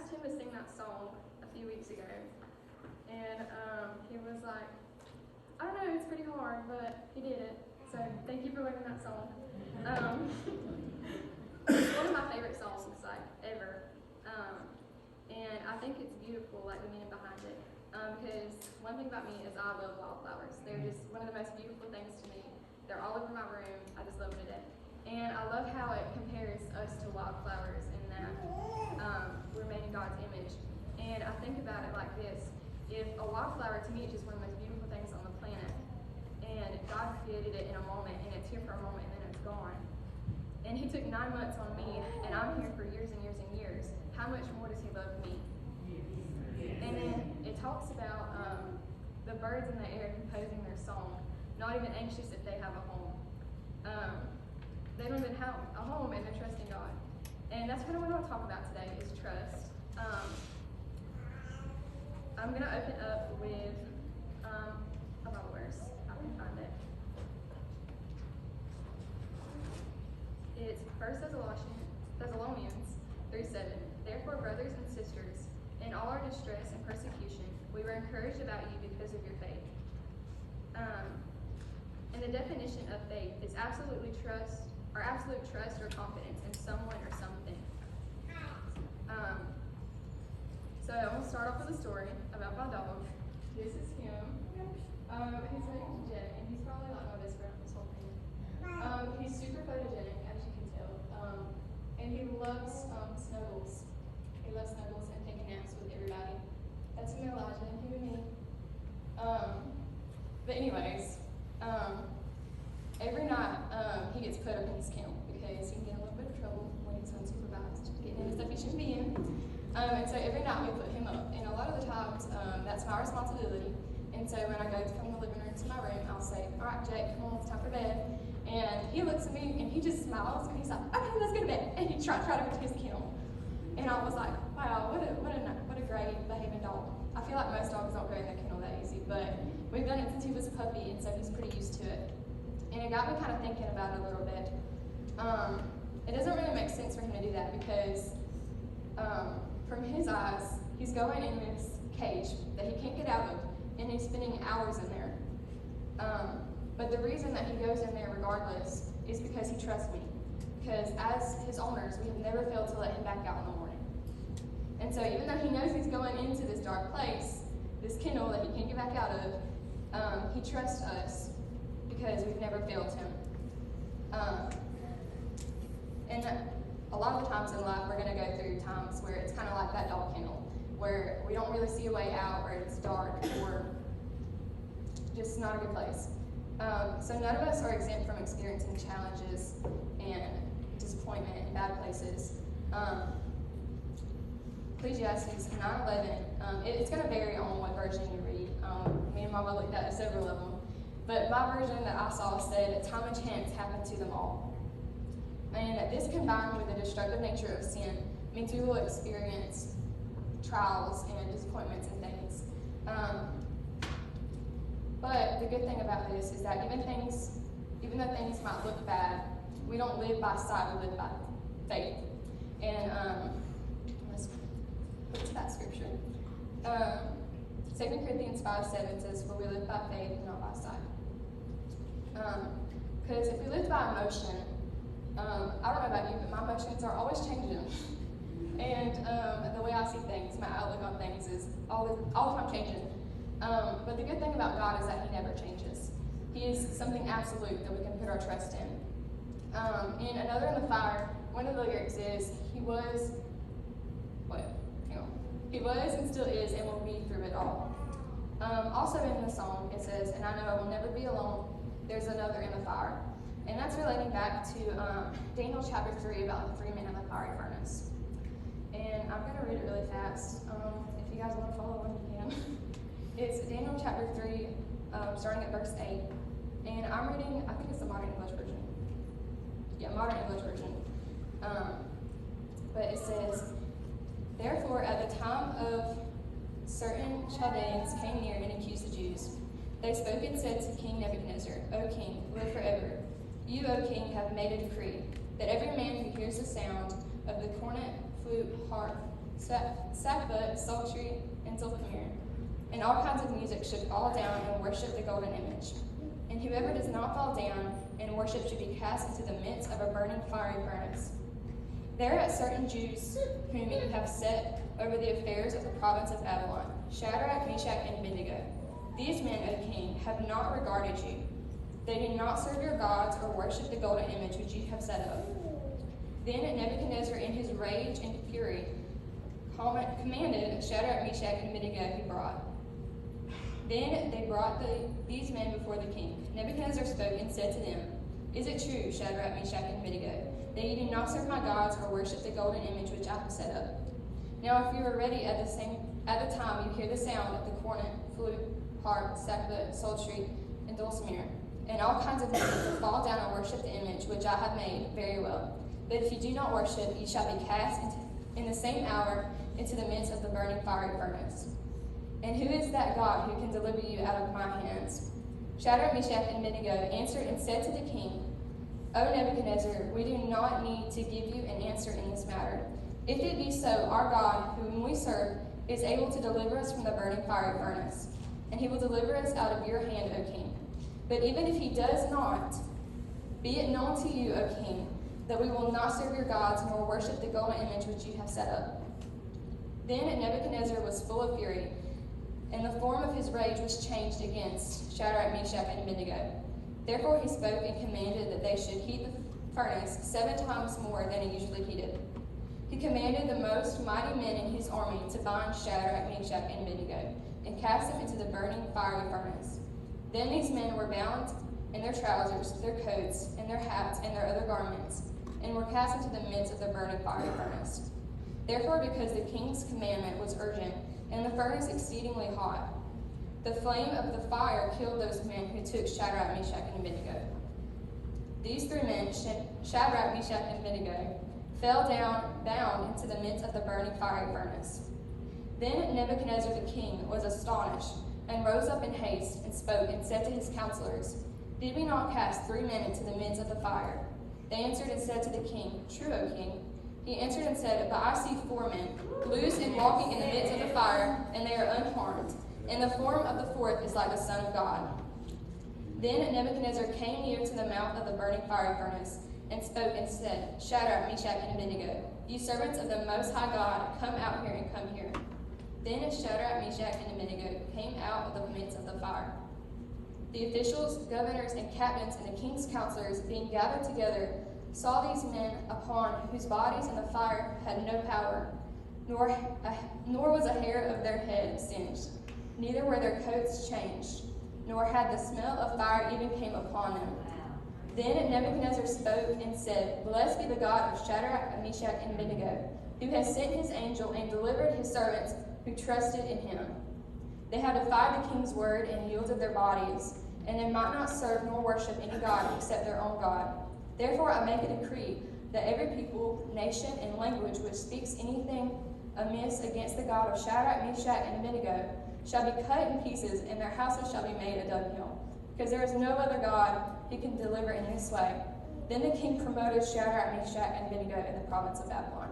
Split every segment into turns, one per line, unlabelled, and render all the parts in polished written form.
asked him to sing that song a few weeks ago, and he was like, I don't know, it's pretty hard, but he did it. So thank you for learning that song. It's one of my favorite songs, like, ever. And I think it's beautiful, like the meaning behind it. Because one thing about me is I love wildflowers. They're just one of the most beautiful things to me. They're all over my room. I just love them to death. And I love how it compares us to wildflowers in that we're made in God's image. And I think about it like this. If a wildflower, to me, is just one of the most beautiful things on the planet. And God created it in a moment, and it's here for a moment, and then it's gone. And he took 9 months on me, and I'm here for years and years and years. How much more does he love me? And then it talks about the birds in the air composing their song, not even anxious if they have a home. They don't even have a home, and they're trusting God. And that's what I want to talk about today, is trust. I'm going to open up with a Bible verse. I can find it. It's 1 Thessalonians 3:7. Therefore, brothers and sisters, in all our distress and persecution, we were encouraged about you because of your faith. And the definition of faith is absolute trust or confidence in someone or something. So I'm going to start off with a story about my dog. This is him. His name is Jay, and he's probably like my best friend this whole thing. He's super photogenic, as you can tell, and he loves snuggles. He loves snuggles and taking naps with everybody. That's him, Elijah, and him and me. But anyways, every night he gets put up in his kennel because he can get in a little bit of trouble when he's unsupervised, getting into stuff he shouldn't be in. And so every night we put him up, and a lot of the times that's my responsibility. And so when I go from the living room to my room, I'll say, all right, Jake, come on, it's time for bed. And he looks at me and he just smiles and he's like, okay, let's go to bed. And he tried to go to his kennel. And I was like, wow, what a great behaving dog. I feel like most dogs don't go in the kennel that easy, but we've done it since he was a puppy, and so he's pretty used to it. And it got me kind of thinking about it a little bit. It doesn't really make sense for him to do that because from his eyes, he's going in this cage that he can't get out of, and he's spending hours in there. But the reason that he goes in there regardless is because he trusts me. Because as his owners, we have never failed to let him back out in the morning. And so even though he knows he's going into this dark place, this kennel that he can't get back out of, he trusts us because we've never failed him. And a lot of the times in life, we're going to go through times where it's kind of like that dog kennel, where we don't really see a way out, or it's dark, or just not a good place. So none of us are exempt from experiencing challenges and disappointment in bad places. Ecclesiastes 9:11, it's going to vary on what version you read. Me and Mama looked at several of them. But my version that I saw said, time and chance happened to them all. And this combined with the destructive nature of sin means we will experience trials and disappointments and things. But the good thing about this is that even though things might look bad, we don't live by sight, we live by faith. And let's put to that scripture. 2 Corinthians 5:7 says, for we live by faith, not by sight. Because if we live by emotion, I don't know about you, but my emotions are always changing. And the way I see things, my outlook on things is all the time changing. But the good thing about God is that he never changes. He is something absolute that we can put our trust in. In Another in the Fire, one of the lyrics is, he was and still is and will be through it all. Also in the song, it says, and I know I will never be alone, there's another in the fire. And that's relating back to Daniel chapter 3 about the 3 men in the fiery furnace. And I'm going to read it really fast. If you guys want to follow along, you can. It's Daniel chapter 3, starting at verse 8. And I'm reading, I think it's the Modern English version. Yeah, Modern English version. But it says, therefore, at the time of certain Chaldeans came near and accused the Jews. They spoke and said to King Nebuchadnezzar, O king, live forever. You, O king, have made a decree that every man who hears the sound of the cornet, flute, harp, sackbut, psaltery, and zilpamir. And all kinds of music should fall down and worship the golden image. And whoever does not fall down and worship should be cast into the midst of a burning fiery furnace. There are certain Jews whom you have set over the affairs of the province of Babylon, Shadrach, Meshach, and Abednego. These men, O king, have not regarded you. They do not serve your gods or worship the golden image which you have set up. Then Nebuchadnezzar, in his rage and fury, commanded Shadrach, Meshach, and Abednego be brought. Then they brought these men before the king. Nebuchadnezzar spoke and said to them, Is it true, Shadrach, Meshach, and Abednego, that you do not serve my gods or worship the golden image which I have set up? Now if you are ready at the time you hear the sound of the cornet, flute, harp, sackbut, psaltery, and dulcimer, and all kinds of music will fall down and worship the image which I have made, very well. But if you do not worship, you shall be cast in the same hour into the midst of the burning fiery furnace. And who is that God who can deliver you out of my hands? Shadrach, Meshach, and Abednego answered and said to the king, O Nebuchadnezzar, we do not need to give you an answer in this matter. If it be so, our God, whom we serve, is able to deliver us from the burning fiery furnace, and he will deliver us out of your hand, O king. But even if he does not, be it known to you, O king, that we will not serve your gods nor worship the golden image which you have set up. Then Nebuchadnezzar was full of fury, and the form of his rage was changed against Shadrach, Meshach, and Abednego. Therefore he spoke and commanded that they should heat the furnace 7 times more than it usually heated. He commanded the most mighty men in his army to bind Shadrach, Meshach, and Abednego, and cast them into the burning fiery furnace. Then these men were bound in their trousers, their coats, and their hats, and their other garments, and were cast into the midst of the burning fiery furnace. Therefore, because the king's commandment was urgent, and the furnace exceedingly hot, the flame of the fire killed those men who took Shadrach, Meshach, and Abednego. These 3 men, Shadrach, Meshach, and Abednego, fell down bound into the midst of the burning fiery furnace. Then Nebuchadnezzar the king was astonished, and rose up in haste, and spoke and said to his counselors, Did we not cast 3 men into the midst of the fire? They answered and said to the king, True, O king. He answered and said, But I see 4 men, loose and walking in the midst of the fire, and they are unharmed, and the form of the 4th is like the Son of God. Then Nebuchadnezzar came near to the mouth of the burning fiery furnace, and spoke and said, Shadrach, Meshach, and Abednego, you servants of the Most High God, come out here and come here. Then Shadrach, Meshach, and Abednego came out of the midst of the fire. The officials, governors, and captains, and the king's counselors, being gathered together, saw these men upon whose bodies in the fire had no power, nor was a hair of their head singed, neither were their coats changed, nor had the smell of fire even came upon them. Then Nebuchadnezzar spoke and said, Blessed be the God of Shadrach, Meshach, and Abednego, who has sent his angel and delivered his servants who trusted in him. They had defied the king's word and yielded their bodies, and they might not serve nor worship any god except their own God. Therefore I make a decree that every people, nation, and language which speaks anything amiss against the God of Shadrach, Meshach, and Abednego shall be cut in pieces, and their houses shall be made a dunghill, because there is no other God who can deliver in this way. Then the king promoted Shadrach, Meshach, and Abednego in the province of Babylon.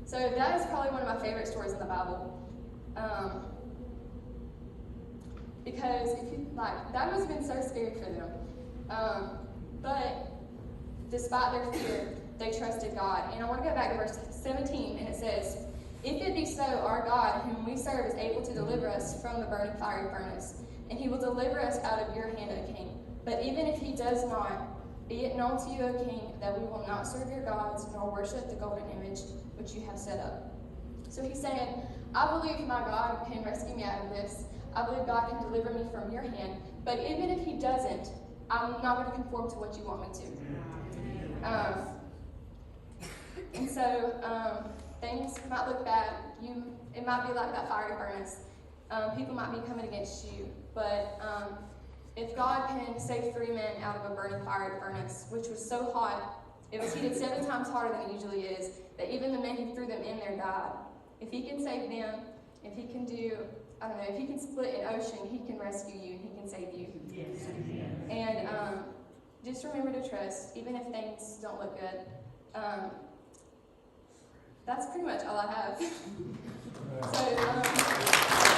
So that is probably one of my favorite stories in the Bible. Because if you that must have been so scary for them. But despite their fear, they trusted God. And I want to go back to verse 17, and it says, If it be so, our God, whom we serve, is able to deliver us from the burning fiery furnace, and he will deliver us out of your hand, O king. But even if he does not, be it known to you, O king, that we will not serve your gods, nor worship the golden image which you have set up. So he's saying, I believe my God can rescue me out of this. I believe God can deliver me from your hand. But even if he doesn't, I'm not going to conform to what you want me to. And so things might look bad. It might be like that fiery furnace. People might be coming against you. But if God can save 3 men out of a burning fiery furnace, which was so hot, it was heated 7 times hotter than it usually is, that even the men who threw them in there died. If he can save them, if he can do, I don't know, if he can split an ocean, he can rescue you and he can save you. Yes. And just remember to trust, even if things don't look good. That's pretty much all I have. So,